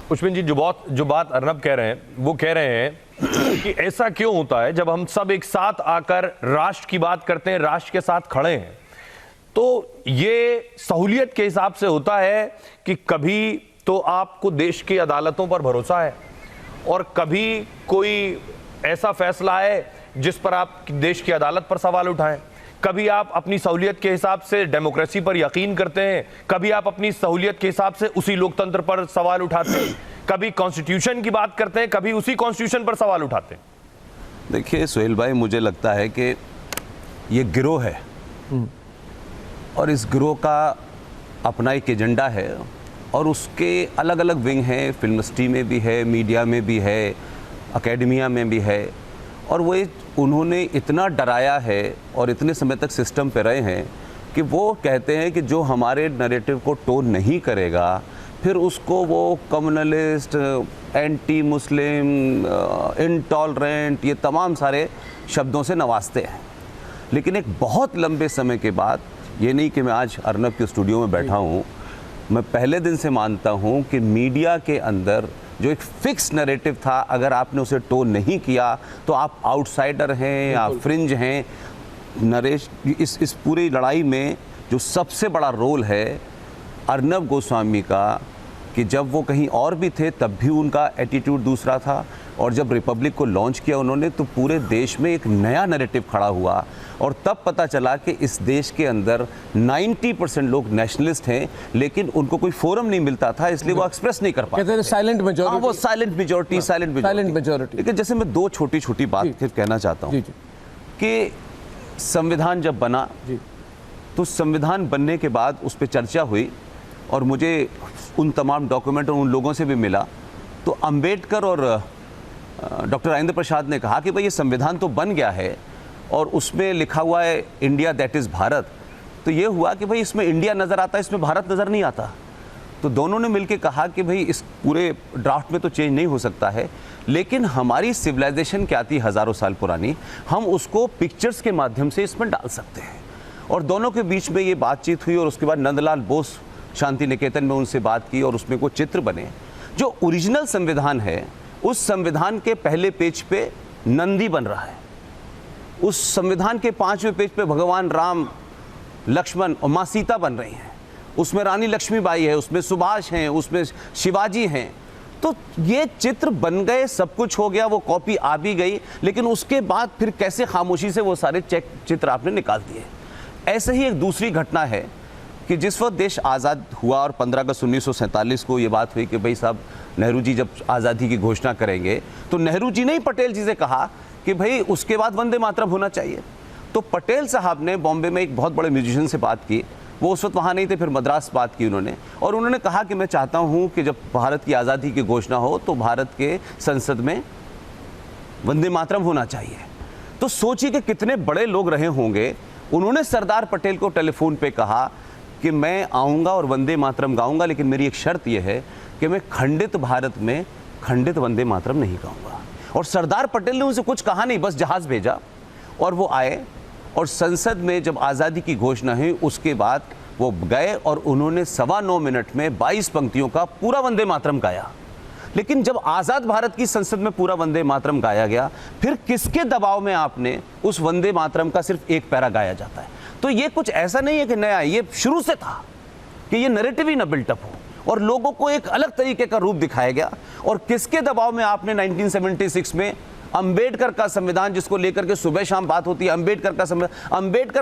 पुष्पिन जी, जो बात अर्नब कह रहे हैं वो कह रहे हैं कि ऐसा क्यों होता है जब हम सब एक साथ आकर राष्ट्र की बात करते हैं, राष्ट्र के साथ खड़े हैं, तो ये सहूलियत के हिसाब से होता है कि कभी तो आपको देश की अदालतों पर भरोसा है और कभी कोई ऐसा फैसला है जिस पर आप देश की अदालत पर सवाल उठाएं, कभी आप अपनी सहूलियत के हिसाब से डेमोक्रेसी पर यकीन करते हैं, कभी आप अपनी सहूलियत के हिसाब से उसी लोकतंत्र पर सवाल उठाते हैं, कभी कॉन्स्टिट्यूशन की बात करते हैं, कभी उसी कॉन्स्टिट्यूशन पर सवाल उठाते हैं। देखिए सोहेल भाई, मुझे लगता है कि ये गिरोह है और इस गिरोह का अपना एक एजेंडा है और उसके अलग अलग विंग हैं, फिल्म इंडस्ट्री में भी है, मीडिया में भी है, एकेडमिया में भी है, और वो उन्होंने इतना डराया है और इतने समय तक सिस्टम पे रहे हैं कि वो कहते हैं कि जो हमारे नैरेटिव को टोन नहीं करेगा फिर उसको वो कम्युनलिस्ट, एंटी मुस्लिम, इनटॉलरेंट, ये तमाम सारे शब्दों से नवाजते हैं। लेकिन एक बहुत लंबे समय के बाद, ये नहीं कि मैं आज अर्नब के स्टूडियो में बैठा हूँ, मैं पहले दिन से मानता हूँ कि मीडिया के अंदर जो एक फिक्स नैरेटिव था, अगर आपने उसे टोन नहीं किया तो आप आउटसाइडर हैं, आप फ्रिंज हैं। नरेश, इस पूरी लड़ाई में जो सबसे बड़ा रोल है अर्नब गोस्वामी का, कि जब वो कहीं और भी थे तब भी उनका एटीट्यूड दूसरा था, और जब रिपब्लिक को लॉन्च किया उन्होंने तो पूरे देश में एक नया नैरेटिव खड़ा हुआ और तब पता चला कि इस देश के अंदर 90% लोग नेशनलिस्ट हैं, लेकिन उनको कोई फोरम नहीं मिलता था, इसलिए वो एक्सप्रेस नहीं कर पाते। कहते हैं साइलेंट मेजॉरिटी। हाँ, वो साइलेंट मेजॉरिटी। लेकिन जैसे मैं दो छोटी छोटी बात कहना चाहता हूँ कि संविधान जब बना तो संविधान बनने के बाद उस पर चर्चा हुई और मुझे उन तमाम डॉक्यूमेंट और उन लोगों से भी मिला, तो अंबेडकर और डॉक्टर राजेंद्र प्रसाद ने कहा कि भाई ये संविधान तो बन गया है और उसमें लिखा हुआ है इंडिया दैट इज़ भारत, तो ये हुआ कि भाई इसमें इंडिया नज़र आता है, इसमें भारत नज़र नहीं आता। तो दोनों ने मिलकर कहा कि भाई इस पूरे ड्राफ्ट में तो चेंज नहीं हो सकता है, लेकिन हमारी सिविलाइजेशन क्या थी हज़ारों साल पुरानी, हम उसको पिक्चर्स के माध्यम से इसमें डाल सकते हैं। और दोनों के बीच में ये बातचीत हुई और उसके बाद नंदलाल बोस शांति निकेतन में उनसे बात की और उसमें कुछ चित्र बने। जो ओरिजिनल संविधान है उस संविधान के पहले पेज पे नंदी बन रहा है, उस संविधान के 5वें पेज पे भगवान राम, लक्ष्मण और माँ सीता बन रही हैं, उसमें रानी लक्ष्मीबाई है, उसमें सुभाष हैं, उसमें शिवाजी हैं। तो ये चित्र बन गए, सब कुछ हो गया, वो कॉपी आ भी गई, लेकिन उसके बाद फिर कैसे खामोशी से वो सारे चित्र आपने निकाल दिए। ऐसे ही एक दूसरी घटना है कि जिस वक्त देश आज़ाद हुआ और 15 अगस्त 1947 को ये बात हुई कि भाई साहब नेहरू जी जब आज़ादी की घोषणा करेंगे, तो नेहरू जी ने ही पटेल जी से कहा कि भाई उसके बाद वंदे मातरम होना चाहिए। तो पटेल साहब ने बॉम्बे में एक बहुत बड़े म्यूजिशियन से बात की, वो उस वक्त वहाँ नहीं थे, फिर मद्रास बात की उन्होंने, और उन्होंने कहा कि मैं चाहता हूँ कि जब भारत की आज़ादी की घोषणा हो तो भारत के संसद में वंदे मातरम होना चाहिए। तो सोचिए कि कितने बड़े लोग रहे होंगे। उन्होंने सरदार पटेल को टेलीफोन पे कहा कि मैं आऊँगा और वंदे मातरम गाऊँगा, लेकिन मेरी एक शर्त यह है कि मैं खंडित भारत में खंडित वंदे मातरम नहीं गाऊँगा। और सरदार पटेल ने उनसे कुछ कहा नहीं, बस जहाज़ भेजा और वो आए और संसद में जब आज़ादी की घोषणा हुई उसके बाद वो गए और उन्होंने 9.25 मिनट में 22 पंक्तियों का पूरा वंदे मातरम गाया। लेकिन जब आज़ाद भारत की संसद में पूरा वंदे मातरम गाया गया, फिर किसके दबाव में आपने उस वंदे मातरम का सिर्फ एक पैरा गाया जाता है? तो ये कुछ ऐसा नहीं है कि नया, ये शुरू से था कि ये नैरेटिव ही न बिल्टअप हो और लोगों को एक अलग तरीके का रूप दिखाया गया। और किसके दबाव में आपने 1976 में अंबेडकर का संविधान, जिसको लेकर के सुबह शाम बात होती है, अंबेडकर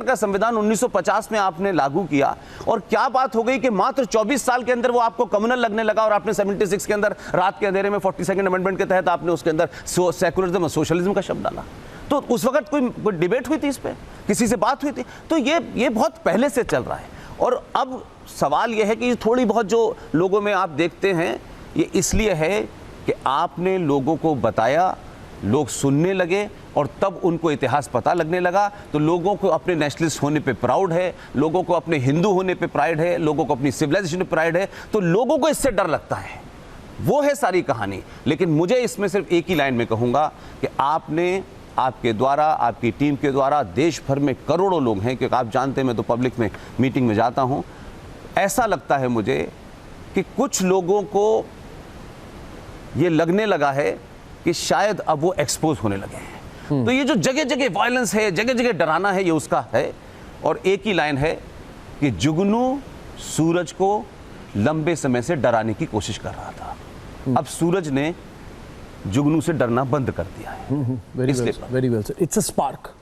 का संविधान 1950 में आपने लागू किया, और क्या बात हो गई कि मात्र 24 साल के अंदर वो आपको कम्युनल लगने लगा और आपने 76 के अंदर रात के अंधेरे में 42nd अमेंडमेंट के तहत आपने उसके अंदर सेकुलरिज्म और सोशलिज्म का शब्द डाला। तो उस वक्त कोई डिबेट हुई थी इस पर, किसी से बात हुई थी? तो ये बहुत पहले से चल रहा है। और अब सवाल यह है कि थोड़ी बहुत जो लोगों में आप देखते हैं, ये इसलिए है कि आपने लोगों को बताया, लोग सुनने लगे और तब उनको इतिहास पता लगने लगा। तो लोगों को अपने नेशनलिस्ट होने पे प्राउड है, लोगों को अपने हिंदू होने पे प्राइड है, लोगों को अपनी सिविलाइजेशन पे प्राइड है, तो लोगों को इससे डर लगता है। वो है सारी कहानी। लेकिन मुझे इसमें सिर्फ एक ही लाइन में कहूँगा कि आपने, आपके द्वारा, आपकी टीम के द्वारा देश भर में करोड़ों लोग हैं, क्योंकि आप जानते हैं मैं तो पब्लिक में मीटिंग में जाता हूँ, ऐसा लगता है मुझे कि कुछ लोगों को ये लगने लगा है कि शायद अब वो एक्सपोज होने लगे हैं। तो ये जो जगह जगह वायलेंस है, जगह जगह डराना है, ये उसका है। और एक ही लाइन है कि जुगनू सूरज को लंबे समय से डराने की कोशिश कर रहा था, अब सूरज ने जुगनू से डरना बंद कर दिया है। Very well, it's a spark.